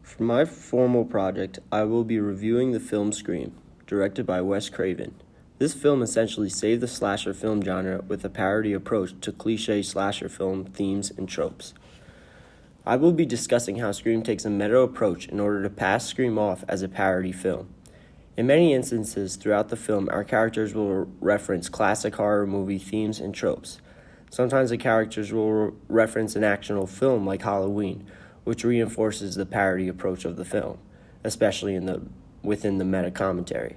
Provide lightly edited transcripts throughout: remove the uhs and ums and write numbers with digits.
For my formal project, I will be reviewing the film Scream, directed by Wes Craven. This film essentially saved the slasher film genre with a parody approach to cliché slasher film themes and tropes. I will be discussing how Scream takes a meta approach in order to pass Scream off as a parody film. In many instances throughout the film, our characters will reference classic horror movie themes and tropes. Sometimes the characters will reference an actual film like Halloween, which reinforces the parody approach of the film, especially within the meta-commentary.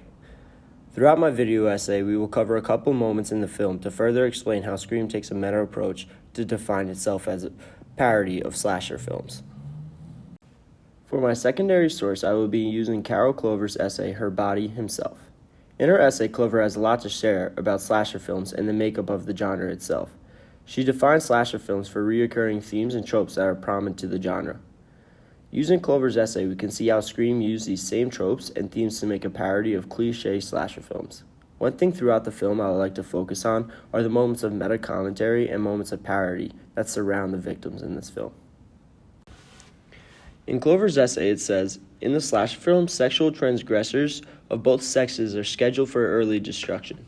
Throughout my video essay, we will cover a couple moments in the film to further explain how Scream takes a meta approach to define itself as a parody of slasher films. For my secondary source, I will be using Carol Clover's essay, Her Body Himself. In her essay, Clover has a lot to share about slasher films and the makeup of the genre itself. She defines slasher films for recurring themes and tropes that are prominent to the genre. Using Clover's essay, we can see how Scream used these same tropes and themes to make a parody of cliché slasher films. One thing throughout the film I would like to focus on are the moments of meta-commentary and moments of parody that surround the victims in this film. In Clover's essay, it says, "In the slasher film, sexual transgressors of both sexes are scheduled for early destruction.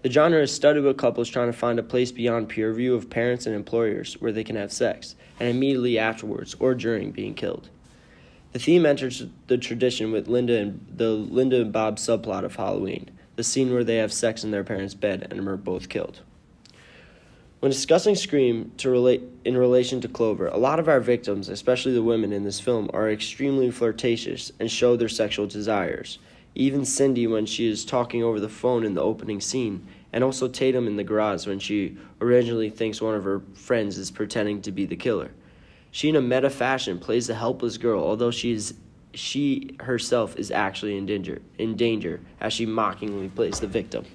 The genre is studied with couples trying to find a place beyond peer view of parents and employers where they can have sex, and immediately afterwards or during being killed. The theme enters the tradition with the Linda and Bob subplot of Halloween, the scene where they have sex in their parents' bed and are both killed." When discussing Scream in relation to Clover, a lot of our victims, especially the women in this film, are extremely flirtatious and show their sexual desires. Even Cindy when she is talking over the phone in the opening scene, and also Tatum in the garage when she originally thinks one of her friends is pretending to be the killer. She, in a meta fashion, plays the helpless girl, although she herself is actually in danger, as she mockingly plays the victim.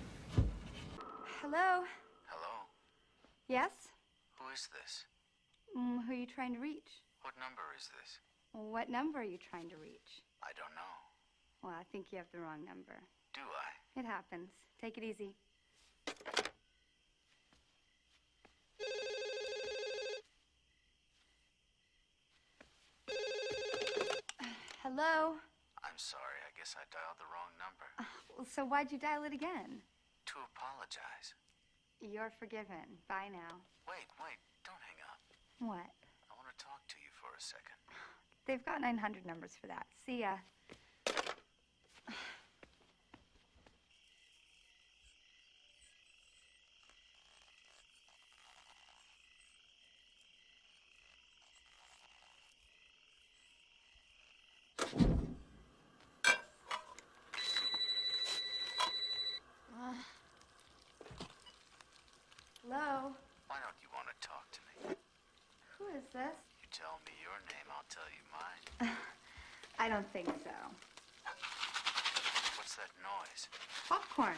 Hello? Hello? Yes? Who is this? Who are you trying to reach? What number is this? What number are you trying to reach? I don't know. Well, I think you have the wrong number. Do I? It happens. Take it easy. Hello? I'm sorry. I guess I dialed the wrong number. So why'd you dial it again? To apologize. You're forgiven. Bye now. Wait. Don't hang up. What? I want to talk to you for a second. They've got 900 numbers for that. See ya. Hello? Why don't you want to talk to me? Who is this? You tell me your name, I'll tell you mine. I don't think so. What's that noise? Popcorn.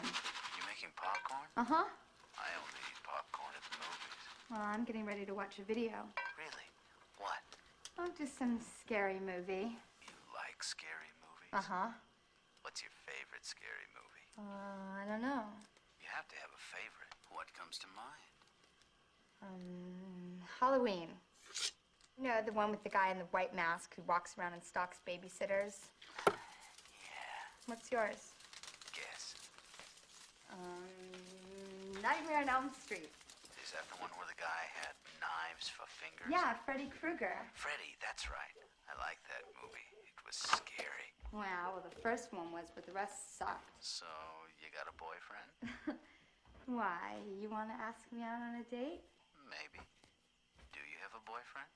You making popcorn? Uh-huh. I only eat popcorn at the movies. Well, I'm getting ready to watch a video. Really? What? Oh, just some scary movie. You like scary movies? Uh-huh. What's your favorite scary movie? I don't know. You have to have a favorite. What comes to mind? Halloween. You know, the one with the guy in the white mask who walks around and stalks babysitters? Yeah. What's yours? Guess. Nightmare on Elm Street. Is that the one where the guy had knives for fingers? Yeah, Freddy Krueger. Freddy, that's right. I like that movie. It was scary. Well, the first one was, but the rest sucked. So, you got a boyfriend? Why? You want to ask me out on a date? Maybe. Do you have a boyfriend?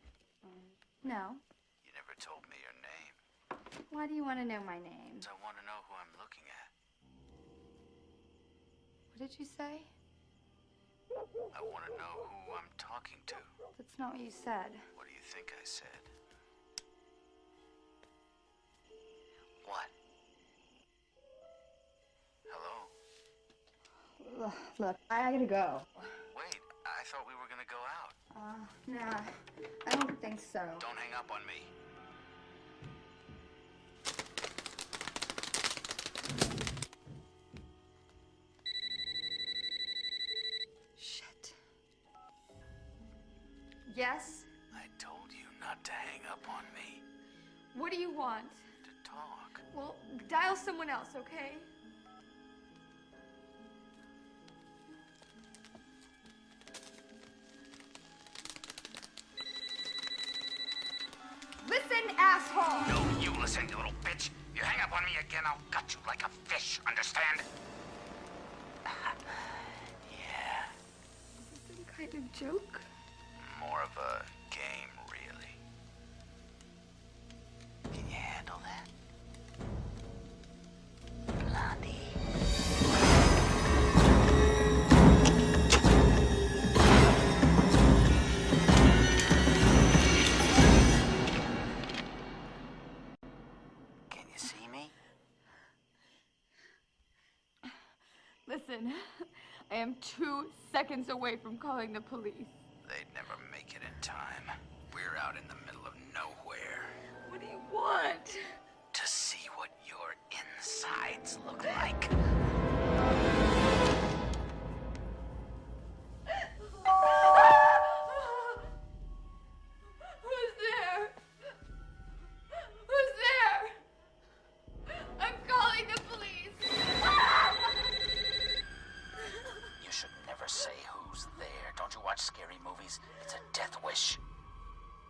No. You never told me your name. Why do you want to know my name? I want to know who I'm looking at. What did you say? I want to know who I'm talking to. That's not what you said. What do you think I said? What? Hello? Look, I gotta go. Wait, I thought we were going to go out. Nah, I don't think so. Don't hang up on me. Shit. Yes? I told you not to hang up on me. What do you want? To talk. Well, dial someone else, okay? Listen, asshole! No, you listen, you little bitch. You hang up on me again, I'll gut you like a fish, understand? Yeah, Is this some kind of joke? more of a game, really. Can you handle that? Blondie. Can you see me? Listen, I am 2 seconds away from calling the police. They'd never make it in time. We're out in the middle of nowhere. What do you want? To see what your insides look like. Who's there? Who's there? I'm calling the police. You should never say who's there. Don't you watch scary movies? It's a death wish.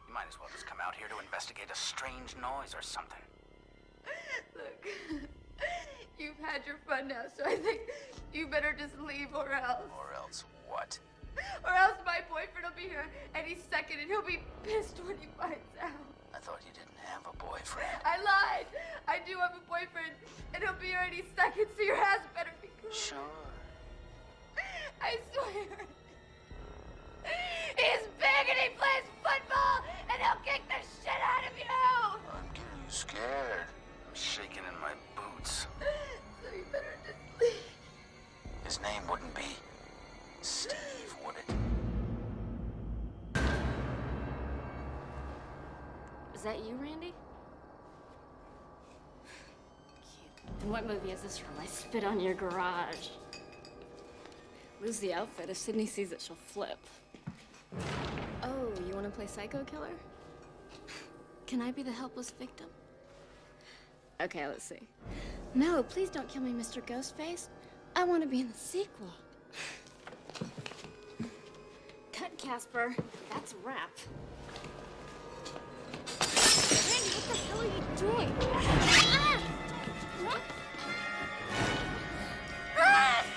You might as well just come out here to investigate a strange noise or something. Look, you've had your fun now, so I think you better just leave or else. Or else what? Or else my boyfriend will be here any second and he'll be pissed when he finds out. I thought you didn't have a boyfriend. I lied. I do have a boyfriend and he'll be here any second, so your ass better be good. Sure. I swear. He's big and he plays football and he'll kick the shit out of you. I'm getting you scared. I'm shaking in my boots. So you better just leave. His name wouldn't be Steve, would it? Is that you, Randy? Cute. And what movie is this from? I spit on your garage. Lose the outfit. If Sydney sees it, she'll flip. Oh, you want to play psycho killer? Can I be the helpless victim? Okay, let's see. No, please don't kill me, Mr. Ghostface. I want to be in the sequel. Cut, Casper. That's a wrap. Randy, what the hell are you doing? Ah! Ah!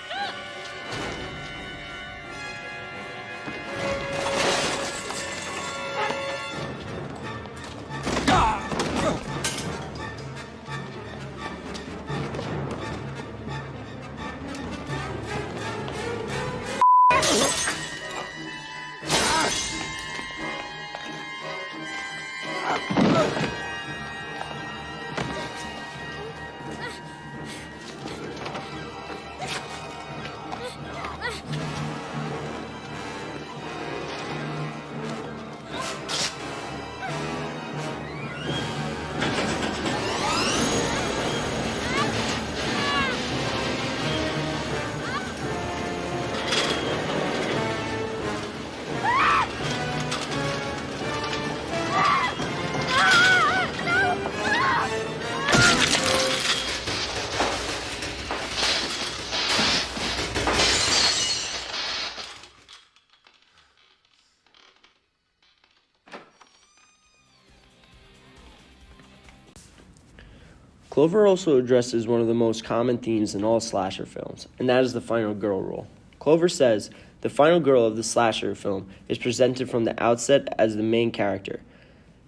Clover also addresses one of the most common themes in all slasher films, and that is the final girl role. Clover says, the final girl of the slasher film is presented from the outset as the main character.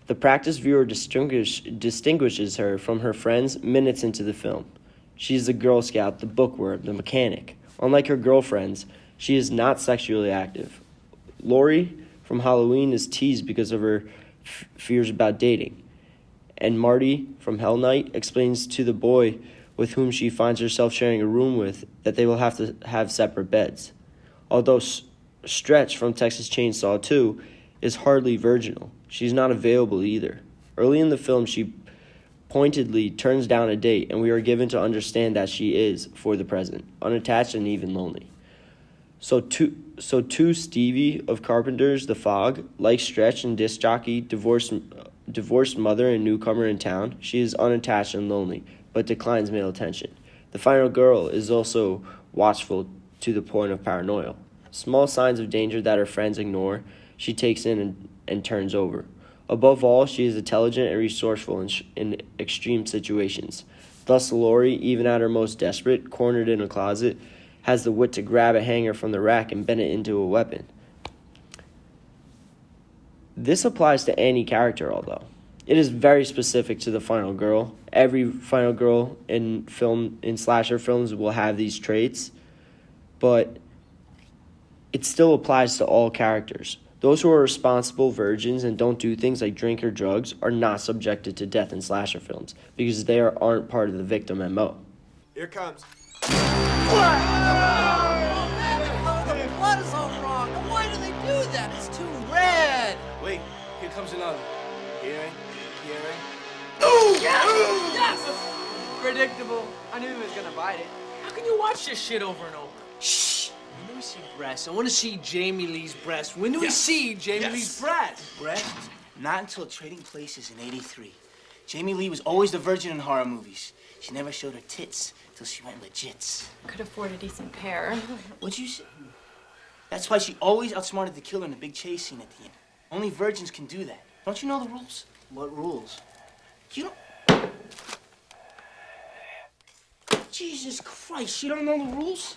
The practiced viewer distinguishes her from her friends minutes into the film. She is the Girl Scout, the bookworm, the mechanic. Unlike her girlfriends, she is not sexually active. Laurie from Halloween is teased because of her fears about dating. And Marty from Hell Night explains to the boy with whom she finds herself sharing a room with that they will have to have separate beds. Although Stretch from Texas Chainsaw 2 is hardly virginal, she's not available either. Early in the film, she pointedly turns down a date, and we are given to understand that she is, for the present, unattached and even lonely. So too Stevie of Carpenter's The Fog, like Stretch and disc jockey, divorced divorced mother and newcomer in town, she is unattached and lonely, but declines male attention. The final girl is also watchful to the point of paranoia. Small signs of danger that her friends ignore, she takes in and turns over. Above all, she is intelligent and resourceful in extreme situations. Thus, Laurie, even at her most desperate, cornered in a closet, has the wit to grab a hanger from the rack and bend it into a weapon. This applies to any character, although it is very specific to the final girl. Every final girl in slasher films will have these traits, but it still applies to all characters. Those who are responsible virgins and don't do things like drink or drugs are not subjected to death in slasher films because they aren't part of the victim MO. Here it comes. What? The blood is all wrong. Why do they do that? It's too red. Wait, here comes another. Hearing. Ooh! Yes! Yes! Predictable. I knew he was gonna bite it. How can you watch this shit over and over? Shh! When do we see breasts? I want to see Jamie Lee's breast. When do we see Jamie Lee's breast? Breasts? Not until Trading Places in '83. Jamie Lee was always the virgin in horror movies. She never showed her tits till she went legits. Could afford a decent pair. What'd you say? That's why she always outsmarted the killer in the big chase scene at the end. Only virgins can do that. Don't you know the rules? What rules? You don't... Jesus Christ, you don't know the rules?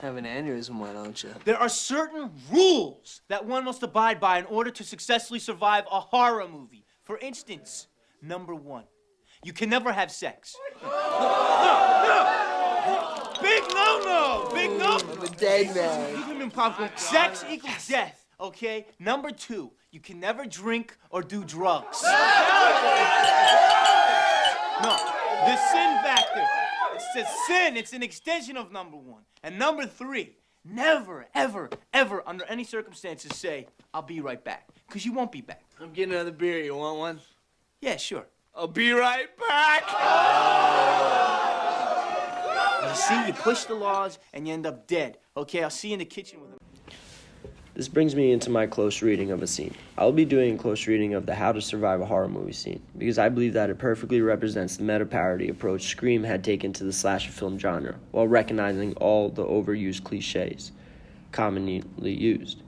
Have an aneurysm, why don't you? There are certain rules that one must abide by in order to successfully survive a horror movie. For instance, number 1, you can never have sex. No! Big no-no! Big no! I'm a dead man. Even popcorn. Sex equals death, okay? Number 2, you can never drink or do drugs. No, the sin factor. It's a sin. It's an extension of number 1. And number 3, never, ever, ever, under any circumstances say, I'll be right back. Because you won't be back. I'm getting another beer. You want one? Yeah, sure. I'll be right back. You see, you push the laws and you end up dead. Okay, I'll see you in the kitchen with them. This brings me into my close reading of a scene. I'll be doing a close reading of the How to Survive a Horror Movie scene, because I believe that it perfectly represents the meta-parody approach Scream had taken to the slasher film genre, while recognizing all the overused cliches commonly used.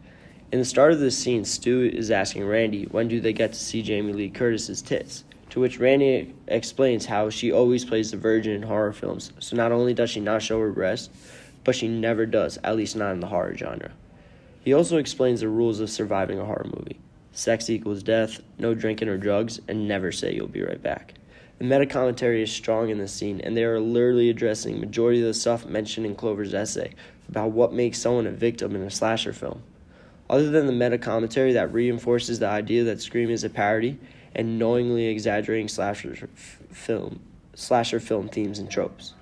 In the start of this scene, Stu is asking Randy when do they get to see Jamie Lee Curtis's tits, to which Randy explains how she always plays the virgin in horror films, so not only does she not show her breasts, but she never does, at least not in the horror genre. He also explains the rules of surviving a horror movie. Sex equals death, no drinking or drugs, and never say you'll be right back. The meta-commentary is strong in this scene, and they are literally addressing majority of the stuff mentioned in Clover's essay about what makes someone a victim in a slasher film. Other than the meta-commentary that reinforces the idea that Scream is a parody and knowingly exaggerating slasher film themes and tropes.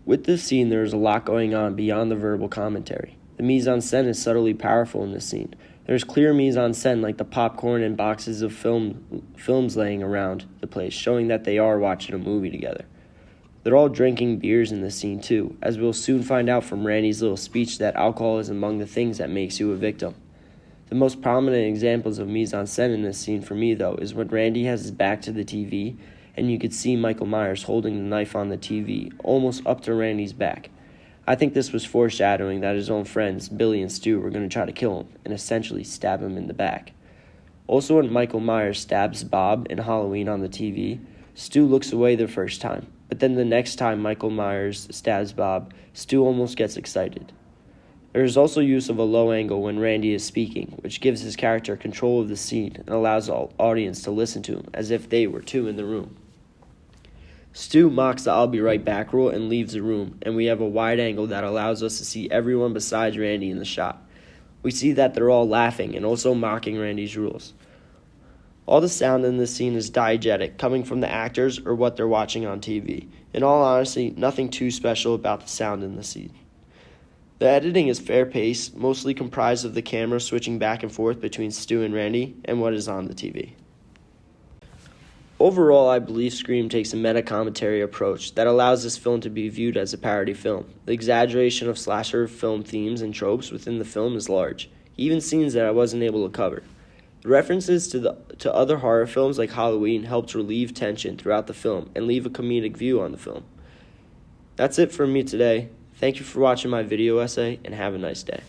With this scene, there is a lot going on beyond the verbal commentary. The mise-en-scène is subtly powerful in this scene. There is clear mise-en-scène like the popcorn and boxes of films laying around the place, showing that they are watching a movie together. They're all drinking beers in this scene too, as we'll soon find out from Randy's little speech that alcohol is among the things that makes you a victim. The most prominent examples of mise-en-scène in this scene for me, though, is when Randy has his back to the TV and you could see Michael Myers holding the knife on the TV, almost up to Randy's back. I think this was foreshadowing that his own friends, Billy and Stu, were going to try to kill him and essentially stab him in the back. Also, when Michael Myers stabs Bob in Halloween on the TV, Stu looks away the first time, but then the next time Michael Myers stabs Bob, Stu almost gets excited. There is also use of a low angle when Randy is speaking, which gives his character control of the scene and allows the audience to listen to him as if they were two in the room. Stu mocks the I'll be right back rule and leaves the room, and we have a wide angle that allows us to see everyone besides Randy in the shot. We see that they're all laughing and also mocking Randy's rules. All the sound in this scene is diegetic, coming from the actors or what they're watching on TV. In all honesty, nothing too special about the sound in the scene. The editing is fair paced, mostly comprised of the camera switching back and forth between Stu and Randy and what is on the TV. Overall, I believe Scream takes a meta-commentary approach that allows this film to be viewed as a parody film. The exaggeration of slasher film themes and tropes within the film is large, even scenes that I wasn't able to cover. The references to other horror films like Halloween helped relieve tension throughout the film and leave a comedic view on the film. That's it from me today. Thank you for watching my video essay, and have a nice day.